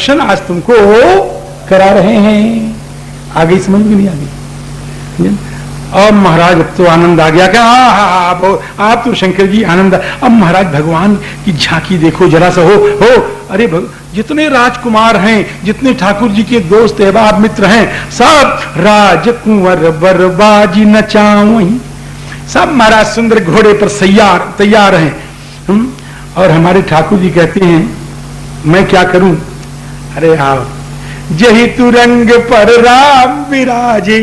दर्शन आज तुमको करा रहे हैं। आगे समझ में नहीं आ गई। अब महाराज अब तो आनंद आ गया क्या? आप तो शंकर जी आनंद। अब महाराज भगवान की झांकी देखो जरा सा। हो अरे जितने राजकुमार हैं, जितने ठाकुर जी के दोस्त अहबाब मित्र हैं, सब राजकुंवर बरबाजी नचावहीं, सब महाराज सुंदर घोड़े पर तैयार हैं। और हमारे ठाकुर जी कहते हैं मैं क्या करूं? अरे आओ जही तुरंग पर राम विराजे।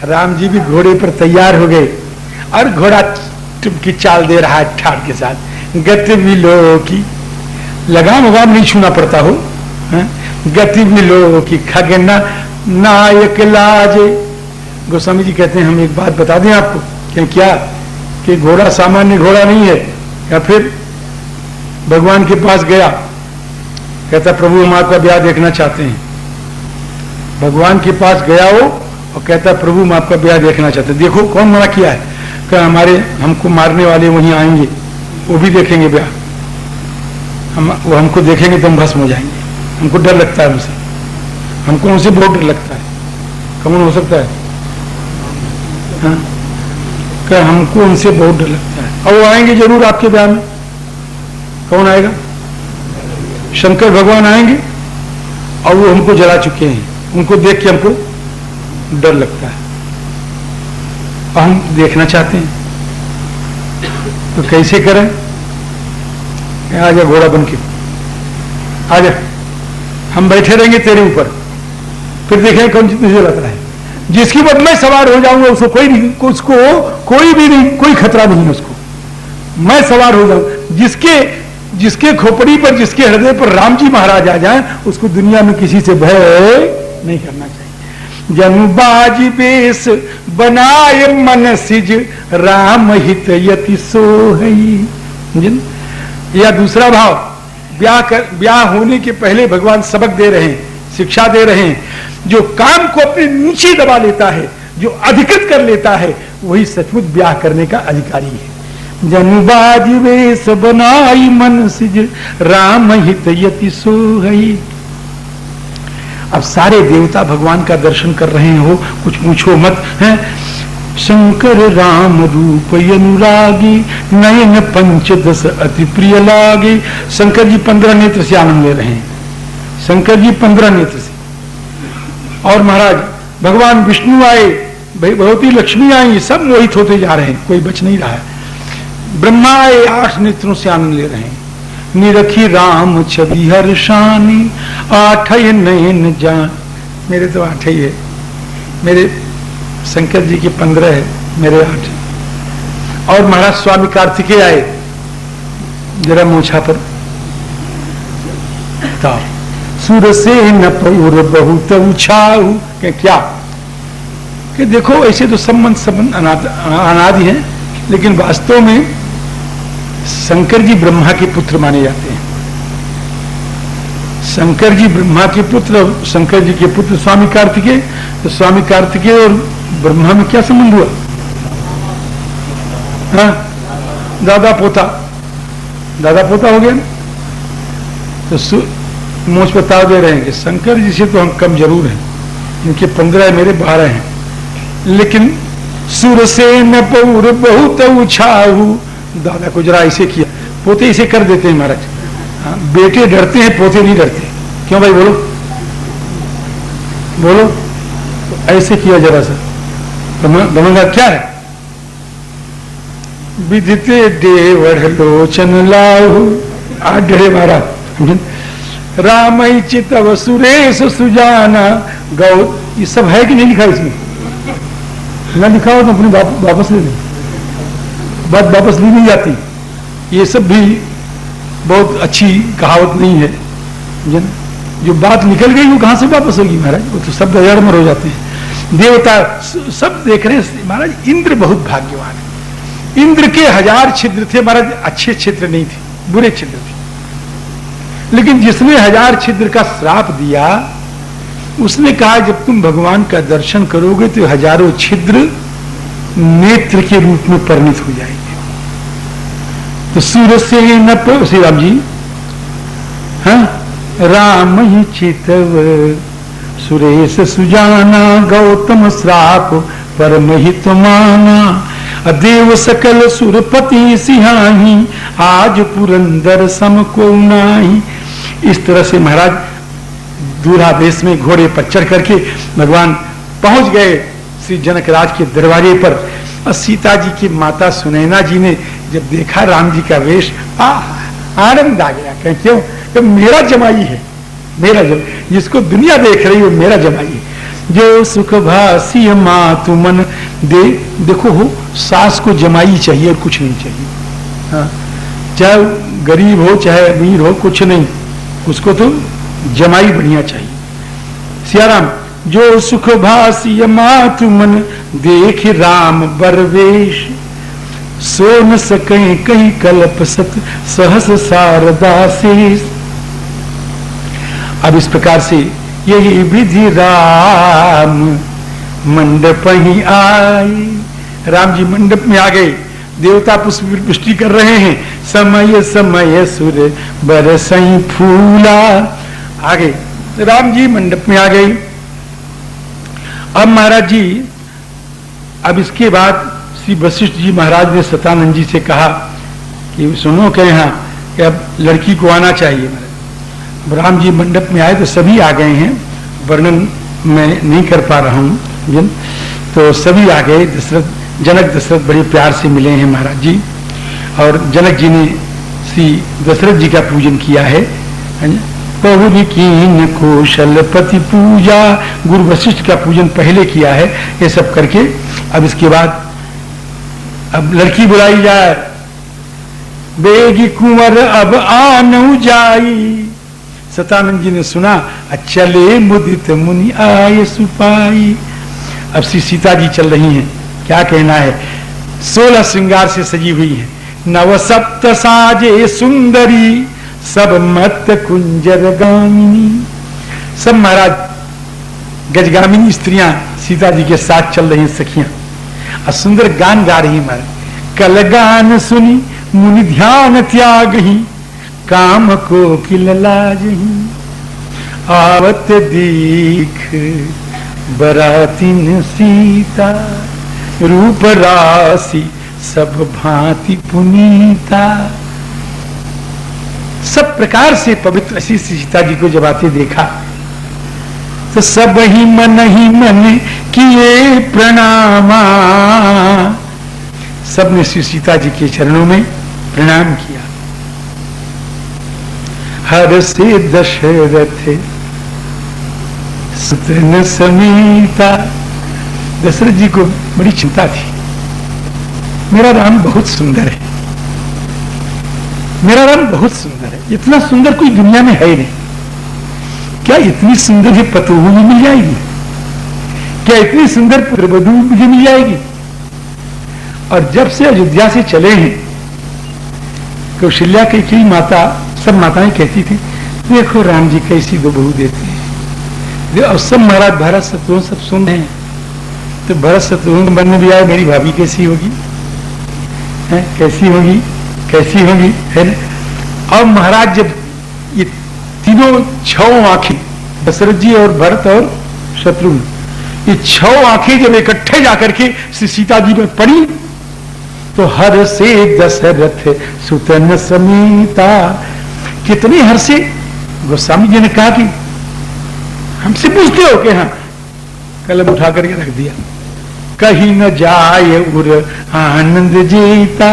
राम जी भी घोड़े पर तैयार हो गए और घोड़ा टुपकी चाल दे रहा है ठाट के साथ। गति विलो की लगाम उगाम नहीं छूना पड़ता हो। गति विलो की खगना नायक लाजे। गोस्वामी जी कहते हैं हम एक बात बता दें आपको क्या कि घोड़ा सामान्य घोड़ा नहीं है। या फिर भगवान के पास गया, कहता प्रभु हम आपका ब्याह देखना चाहते हैं। भगवान के पास गया वो और कहता प्रभु हम आपका ब्याह देखना चाहते हैं। देखो कौन मना किया है? कि हमारे हमको मारने वाले वहीं आएंगे, वो भी देखेंगे ब्याह। वो हमको देखेंगे तो हम भस्म हो जाएंगे। हमको डर लगता है उनसे, हमको उनसे बहुत डर लगता है। कौन हो सकता है? हाँ, कि हमको उनसे बहुत डर लगता है। और वो आएंगे जरूर आपके ब्याह में। कौन आएगा? शंकर भगवान आएंगे और वो हमको जला चुके हैं। उनको देख के हमको डर लगता है और हम देखना चाहते हैं। तो कैसे करें? आजा घोड़ा बन के आजा, हम बैठे रहेंगे तेरे ऊपर, फिर देखेंगे कौन जितने जलाता है। जिसकी ऊपर मैं सवार हो जाऊंगा उसको कोई भी नहीं, कोई खतरा नहीं है उसको। मैं सवार हो जाऊं, जिसके खोपड़ी पर, जिसके हृदय पर राम जी महाराज आ जाए, उसको दुनिया में किसी से भय नहीं करना चाहिए। जनुबाजी बेस बनाए मन सिज राम हित यति सोहई। या दूसरा भाव, ब्याह होने के पहले भगवान सबक दे रहे हैं, शिक्षा दे रहे हैं। जो काम को अपने नीचे दबा लेता है, जो अधिकृत कर लेता है, वही सचमुच ब्याह करने का अधिकारी है। जनुबाज वेश बनाई मन सिज राम हित यति सोहई। अब सारे देवता भगवान का दर्शन कर रहे हो, कुछ पूछो मत है। शंकर राम रूप अनुरागी नयन पंचदश अति प्रिय लागे। शंकर जी 15 नेत्र से आनंद ले रहे हैं। शंकर जी 15 नेत्र से। और महाराज भगवान विष्णु आए, भगवती लक्ष्मी आई, सब मोहित होते जा रहे हैं, कोई बच नहीं रहा है। ब्रह्मा आए, 8 नेत्रों से आनंद ले रहे हैं। निरखी राम छवि हर्षानी 8 नयन जान। मेरे तो 8 ही है, मेरे शंकर जी के 15 है, मेरे 8 है। और महाराज स्वामी कार्तिकेय आए, जरा मोछा पर था। सुर से न पौर बहुत उछाऊ। क्या कि देखो ऐसे तो संबंध अनादि हैं, लेकिन वास्तव में शंकर जी ब्रह्मा के पुत्र माने जाते हैं। शंकर जी ब्रह्मा के पुत्र, शंकर जी के पुत्र स्वामी कार्तिकेय। तो स्वामी कार्तिकेय और ब्रह्मा में क्या संबंध हुआ? हाँ, दादा पोता हो गया। तो मोच पर ताव दे रहे हैं कि शंकर जी से तो हम कम जरूर हैं, इनके 15 मेरे 12 हैं, लेकिन सुर से न पौर बहुत उछाऊ। दादा को जरा ऐसे किया, पोते इसे कर देते हैं महाराज। हाँ, बेटे डरते हैं, पोते नहीं डरते। क्यों भाई? बोलो। तो ऐसे किया जरा सा। बनूंगा क्या है? विदिते देवढ़ लोचन लाहू। आ डरे महाराज। राम चितव सुरेश सुजाना गौ। ये सब है कि नहीं लिखा इसमें? ना लिखा हो तो अपनी वापस ले लें, बात वापस ली नहीं जाती। ये सब भी बहुत अच्छी कहावत नहीं है। जो बात निकल गई वो कहां से वापस होगी महाराज? वो तो सब दयामर हो जाते हैं। देवता सब देख रहे हैं महाराज। इंद्र बहुत भाग्यवान है। इंद्र के 1000 छिद्र थे महाराज, अच्छे छिद्र नहीं थे, बुरे छिद्र थे। लेकिन जिसने 1000 छिद्र का श्राप दिया, उसने कहा जब तुम भगवान का दर्शन करोगे तो हजारों छिद्र नेत्र के रूप में परिणित हो जाएंगे। तो सूरज से न श्री राम जी, हाँ राम ही चितव सुरेश सुजाना, गौतम श्राप परम हित माना, देव सकल सुरपति सिहाही, आज पुरंदर सम को नाही। इस तरह से महाराज दूरादेश में घोड़े पर चढ़ करके भगवान पहुंच गए श्री जनकराज के दरवाजे पर। और सीता जी की माता सुनैना जी ने जब देखा राम जी का वेश, आनंद आ गया। कहें क्यों? तो मेरा जमाई है, मेरा जिसको दुनिया देख रही हो मेरा जमाई है। जो सुख भासी मातु मन दे। देखो हो, सास को जमाई चाहिए और कुछ नहीं चाहिए। हाँ, चाहे गरीब हो चाहे अमीर हो, कुछ नहीं, उसको तो जमाई बढ़िया चाहिए। सियाराम, जो सुख भासी मातु मन देख राम बरवेश, सो न सके कहीं कल्प सत सहस शारदा शेष। अब इस प्रकार से यही विधि राम मंडप ही आए। राम जी मंडप में आ गए, देवता पुष्प पुष्टि कर रहे हैं। समय समय सुर बरसई फूला। आ गए राम जी मंडप में आ गए। अब महाराज जी, अब इसके बाद श्री वशिष्ठ जी महाराज ने सतानंद जी से कहा कि सुनो के यहाँ कि अब लड़की को आना चाहिए। राम जी मंडप में आए तो सभी आ गए हैं, वर्णन मैं नहीं कर पा रहा हूँ। तो सभी आ गए। दशरथ जनक दशरथ बड़े प्यार से मिले हैं महाराज जी, और जनक जी ने श्री दशरथ जी का पूजन किया है। बहुरी कीन कौशलपति पूजा, गुरु वशिष्ठ का पूजन पहले किया है। ये सब करके अब इसके बाद अब लड़की बुलाई जाए। बेगी कुंवर अब आनऊ जाई। सतानंद जी ने सुना, चले मुदित मुनि आए सुपाई। अब श्री सीता जी चल रही हैं, क्या कहना है। 16 श्रृंगार से सजी हुई है। नव सप्त साजे सुंदरी, सब मत कुंजर गामिनी। सब महाराज गजगामिनी स्त्रियां सीता जी के साथ चल रही हैं, सखियां, और सुंदर गान गा रही महाराज। कल गान सुनी मुनि ध्यान त्यागही, काम को किल लाजही। आवत दीख बरातिन सीता, रूप राशि सब भांति पुनीता। सब प्रकार से पवित्र ऐसी सीता जी को जब आते देखा तो सब ही मन किए प्रणामा। सबने श्री सीता जी के चरणों में प्रणाम किया। हर से दशरथ सुतन समीता। दशरथ जी को बड़ी चिंता थी, मेरा राम बहुत सुंदर है, मेरा राम बहुत सुंदर है। इतना सुंदर कोई दुनिया में है नहीं। क्या इतनी सुंदर ही पतोह मुझे मिल जाएगी? क्या इतनी सुंदर पुत्रवधू मुझे मिल जाएगी? और जब से अयोध्या से चले हैं, कौशल्या की माता, सब माताएं कहती थी, देखो राम जी कैसी दो बहू देते हैं। और सब महाराज भरत शत्रुघ्न सब सुन रहे हैं। तो भरत शत्रुघ्न मन में भी आए, मेरी भाभी कैसी होगी, है कैसी होगी, कैसी होगी, है ना। और महाराज जब ये तीनों 6 आंखें, दशरथ जी और भरत और शत्रुघ्न, ये 6 आंखें जब इकट्ठे जाकर के श्री सीता जी में पड़ी, तो हर से दशरथ सुतन समीता। कितने हर से। गोस्वामी जी ने कहा कि हमसे पूछते हो कि हाँ, कलम उठा करके रख दिया। कहीं न जाए उर आनंद जीता।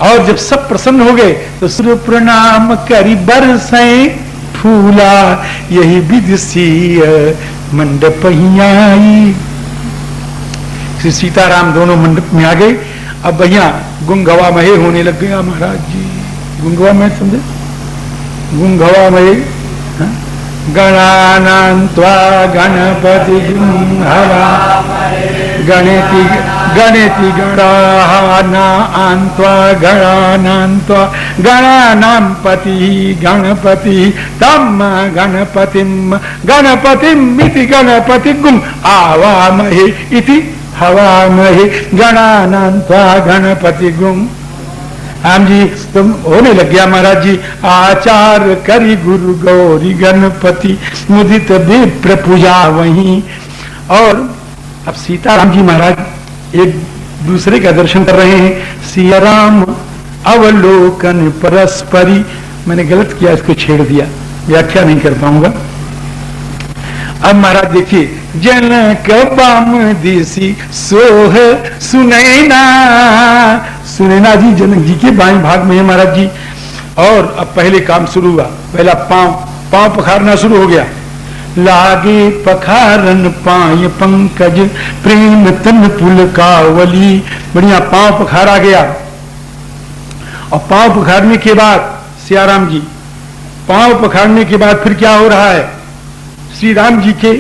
और जब सब प्रसन्न हो गए तो सूर्य प्रणाम करी बरसे फूला, यही विदुषीय मंडप ही आई। श्री सीताराम दोनों मंडप में आ गए। अब भैया गुंगवा महे होने लग गया महाराज जी। गुंगवा महे समझे? गुंगवा महे गणानान्त्वा गणपति हवा गणेति गणेति गणानान्त्वा गणानान्त्वा गणानां पति गणपति तम गणपतिम गणपतिम इति गणपति गुं आवामहे इति हवामहे गणानान्त्वा गणपति गुं। राम जी तुम होने लग गया महाराज जी, आचार करी गुरु गौरी गणपति मुदित विप्र पूजा वहीं। और अब सीता राम जी महाराज एक दूसरे का दर्शन कर रहे हैं। सिया राम अवलोकन परस्परी, मैंने गलत किया, इसको छेड़ दिया, व्याख्या नहीं कर पाऊंगा। अब महाराज देखिए, जनक बाम दिसी सोह सुनैना, सुनैना जी जनक जी के बाएं भाग में है महाराज जी। और अब पहले काम शुरू हुआ, पहला पांव पखारना शुरू हो गया। लागे पखारन पाय पंकज प्रेम तन पुल कावली, बढ़िया पांव पखारा गया। और पांव पखारने के बाद सियाराम जी, पांव पखारने के बाद फिर क्या हो रहा है, श्री राम जी के,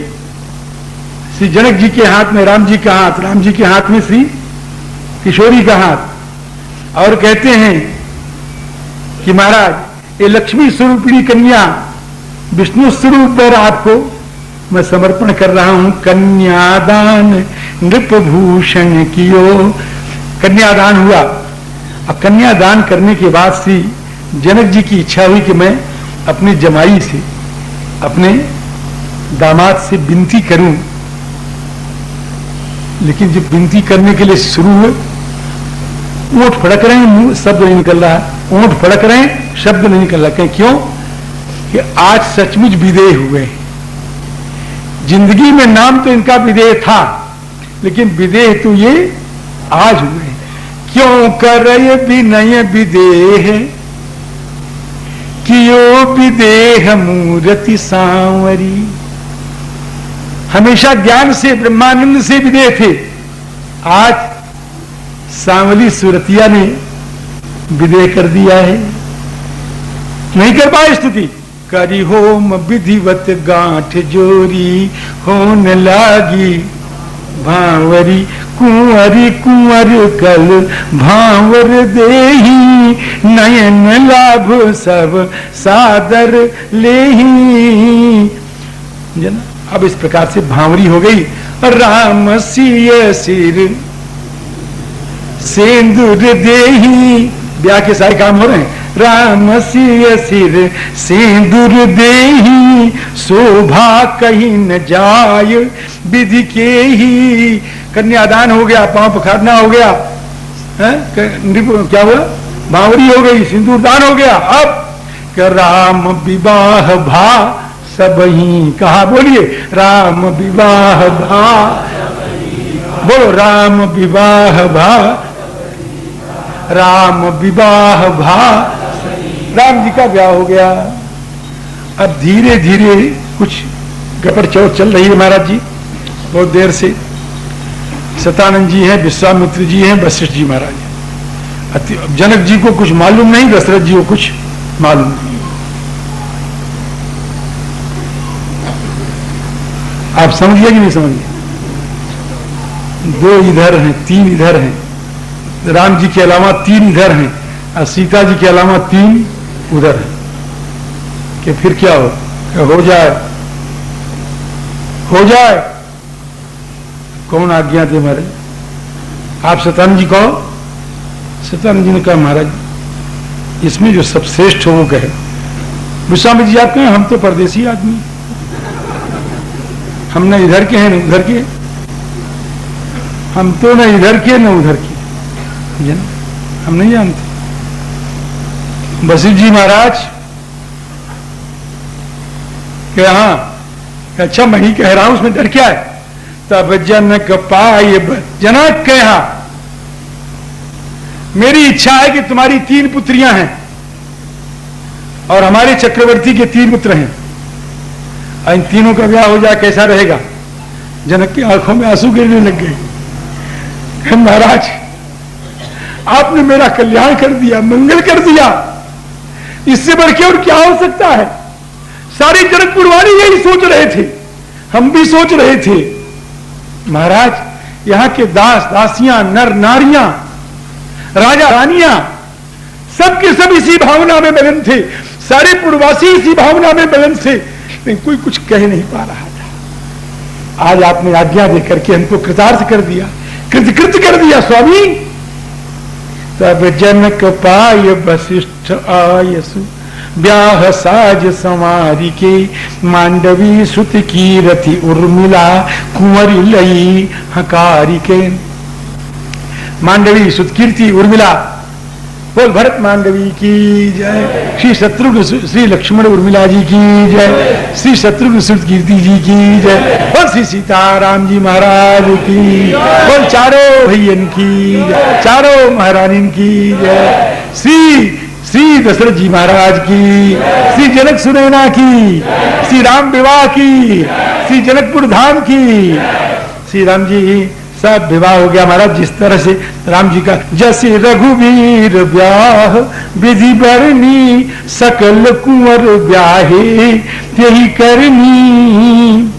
श्री जनक जी के हाथ में राम जी का हाथ, राम जी के हाथ में श्री किशोरी का हाथ। और कहते हैं कि महाराज ये लक्ष्मी स्वरूपिणी कन्या विष्णु स्वरूप पर आपको मैं समर्पण कर रहा हूं। कन्यादान नृपभूषण कियो, कन्यादान हुआ। अब कन्यादान करने के बाद श्री जनक जी की इच्छा हुई कि मैं अपनी जमाई से, अपने दामाद से विनती करूं। लेकिन जब विनती करने के लिए शुरू हुए, ओंठ फड़क रहे हैं, मुंह शब्द नहीं निकल रहा है, ओंठ फड़क रहे हैं, शब्द नहीं निकल रहा। क्यों कि आज सचमुच विदेह हुए। जिंदगी में नाम तो इनका विदेह था, लेकिन विदेह तो ये आज हुए। क्यों करे विनय विदेह कियो विदेह मूर्ति सांवरी, हमेशा ज्ञान से ब्रह्मानंद से विदेह थे, आज सांवली सुरतिया ने विदेह कर दिया है। नहीं कर पाए स्तुति। करी होम विधिवत गांठ जोरी होन लागी भांवरी, कुंवरी कुंवर कल भांवर देही नयन लाभ सब सादर लेही। जना अब इस प्रकार से भांवरी हो गई। राम सिय सिर सेंदूर देही, ब्याह के सारे काम हो रहे हैं। राम सिय सिर सेंदूर देही शोभा कहीं न जाय विधि के ही। कन्यादान हो गया, पांव पखारना हो गया, क्या हुआ, भांवरी हो गई, सिंदूर दान हो गया। अब राम विवाह भा सब ही कहा, बोलिए राम विवाह भा, बोलो राम विवाह भा, राम विवाह भा, राम जी का ब्याह हो गया। अब धीरे धीरे कुछ गपड़ चौथ चल रही है महाराज जी, बहुत देर से। सतानंद जी हैं, विश्वामित्र जी हैं, वशिष्ठ जी महाराज। जनक जी को कुछ मालूम नहीं, दशरथ जी को कुछ मालूम नहीं। आप समझिए कि नहीं समझिए? दो इधर हैं, तीन इधर हैं, राम जी के अलावा तीन इधर हैं, और सीता जी के अलावा तीन उधर हैं। कि फिर क्या हो जाए, हो जाए, कौन आज्ञा दे महाराज? आप सतानंद जी कहो। सतानंद जी ने कहा महाराज इसमें जो सब श्रेष्ठ हो वो कहे। विश्वामित्र जी आप कहें हम तो परदेसी आदमी, हम न इधर के हैं न उधर के, हम तो न इधर के न उधर के, हम नहीं जानते। वशिष्ठ जी महाराज क्या, हाँ अच्छा मैं ही कह रहा हूं, उसमें डर क्या है? तब जनक पाए जनक कहा मेरी इच्छा है कि तुम्हारी तीन पुत्रियां हैं और हमारे चक्रवर्ती के तीन पुत्र हैं, और इन तीनों का ब्याह हो जाए कैसा रहेगा? जनक की आंखों में आंसू गिरने लग गए। महाराज आपने मेरा कल्याण कर दिया, मंगल कर दिया, इससे बढ़ के और क्या हो सकता है? सारे जनकपुर वाले यही सोच रहे थे, हम भी सोच रहे थे। महाराज यहां के दास दासियां, नर नारियां, राजा रानियां, सबके सब इसी भावना में मगन थे, सारे पुरवासी इसी भावना में मगन थे, लेकिन कोई कुछ कह नहीं पा रहा था। आज आपने आज्ञा देकर के हमको कृतार्थ कर दिया, कृतकृत कर दिया स्वामी। तब जनक पाय वशिष्ठ आयसु, ब्याह साज संवारी के, मांडवी सुत कीरति उर्मिला, कुंवरी लई हकारी के। मांडवी सुत कीर्ति उर्मिला, बोल भरत मांडवी की जय, श्री शत्रुघ्न श्री लक्ष्मण उर्मिला जी की जय, श्री शत्रुघ्न सुत कीर्ति जी की जय, बोल श्री सीताराम जी महाराज की, बोल चारों भैयन की जय, चारों महारानी की जय, श्री दशरथ जी महाराज की, श्री जनक सुनैना की, श्री राम विवाह की, श्री जनकपुर धाम की। श्री राम जी सब विवाह हो गया महाराज। जिस तरह से राम जी का जैसे रघुवीर ब्याह विधि बरनी, सकल कुंवर ब्याहे यही करनी।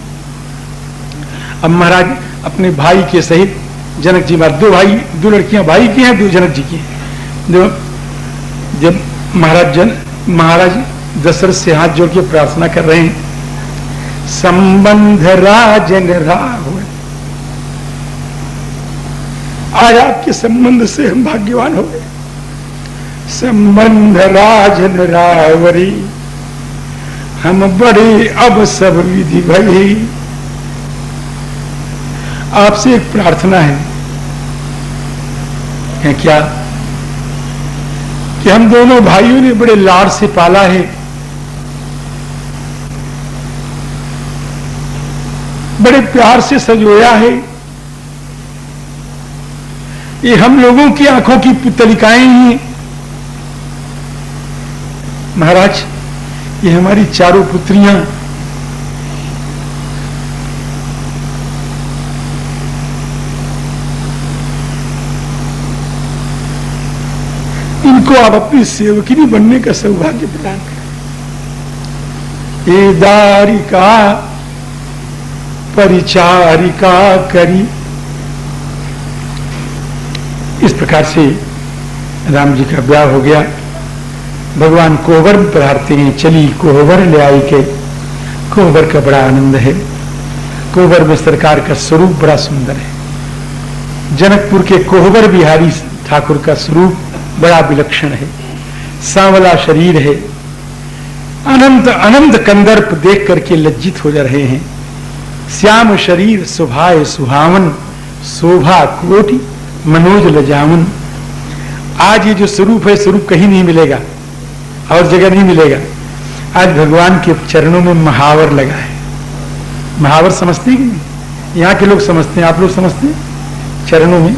अब महाराज अपने भाई के सहित जनक जी महाराज, दो भाई, दो लड़कियां भाई की हैं, दो जनक जी की हैं। जब महाराज दशरथ से हाथ जोड़ के प्रार्थना कर रहे हैं, संबंध राजन राहुल, आज आपके संबंध से हम भाग्यवान हो गए। संबंध राजन रावरी, हम बड़े अब सब विधि भई। आपसे एक प्रार्थना है क्या कि हम दोनों भाइयों ने बड़े लाड़ से पाला है, बड़े प्यार से संजोया है। ये हम लोगों की आंखों की पुतलिकाएं ही। महाराज ये हमारी चारों पुत्रियां, इनको आप अपनी सेवकिनी बनने का सौभाग्य प्रदान करें। ये दारिका परिचारिका करी। इस प्रकार से राम जी का ब्याह हो गया। भगवान कोहबर में पधारते हैं, चली कोहबर ले आई के। कोहबर का बड़ा आनंद है। कोहबर में सरकार का स्वरूप बड़ा सुंदर है। जनकपुर के कोहबर बिहारी ठाकुर का स्वरूप बड़ा विलक्षण है। सांवला शरीर है। अनंत अनंत कंदर्प देख करके लज्जित हो जा रहे हैं। श्याम शरीर सुभाए सुहावन, शोभा कोटि मनोज लजावन। आज ये जो स्वरूप है, स्वरूप कहीं नहीं मिलेगा और जगह नहीं मिलेगा। आज भगवान के चरणों में महावर लगा है। महावर समझते हैं कि नहीं? यहाँ के लोग समझते हैं, आप लोग समझते हैं? चरणों में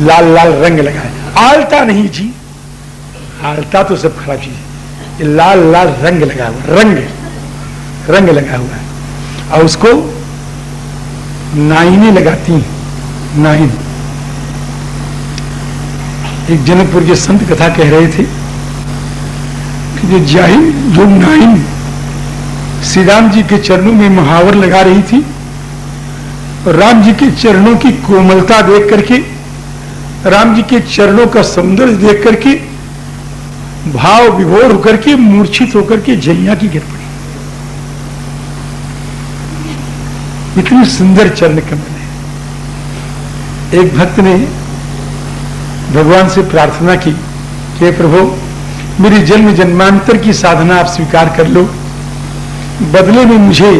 लाल लाल रंग लगा है। आलता नहीं जी, आलता तो सब खराब चीज है। ये लाल लाल रंग लगा हुआ, रंग लगा हुआ है। और उसको नाइने लगाती हैं। नाइन, एक जनकपुर के संत कथा कह रहे थे कि जो नाइन श्री राम जी के चरणों में महावर लगा रही थी, और राम जी के चरणों की कोमलता देख करके, राम जी के चरणों का सौंदर्य देख करके भाव विभोर होकर के, मूर्छित होकर के जैया की गिर पड़ी। इतनी सुंदर चरण कमल है। एक भक्त ने भगवान से प्रार्थना की कि प्रभु मेरी जन्म जन्मांतर की साधना आप स्वीकार कर लो, बदले में मुझे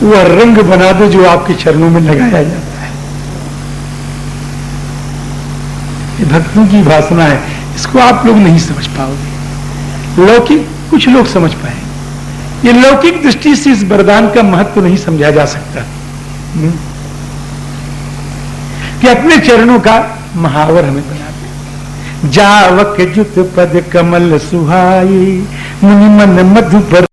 वह रंग बना दो जो आपके चरणों में लगाया जाता है। ये भक्तों की भाषणा है। इसको आप लोग नहीं समझ पाओगे। लौकिक कुछ लोग समझ पाए। ये लौकिक दृष्टि से इस वरदान का महत्व नहीं समझा जा सकता कि अपने चरणों का महावर हमें बना दे। जावक जुत पद कमल सुहाई, मुनि मन मधुपर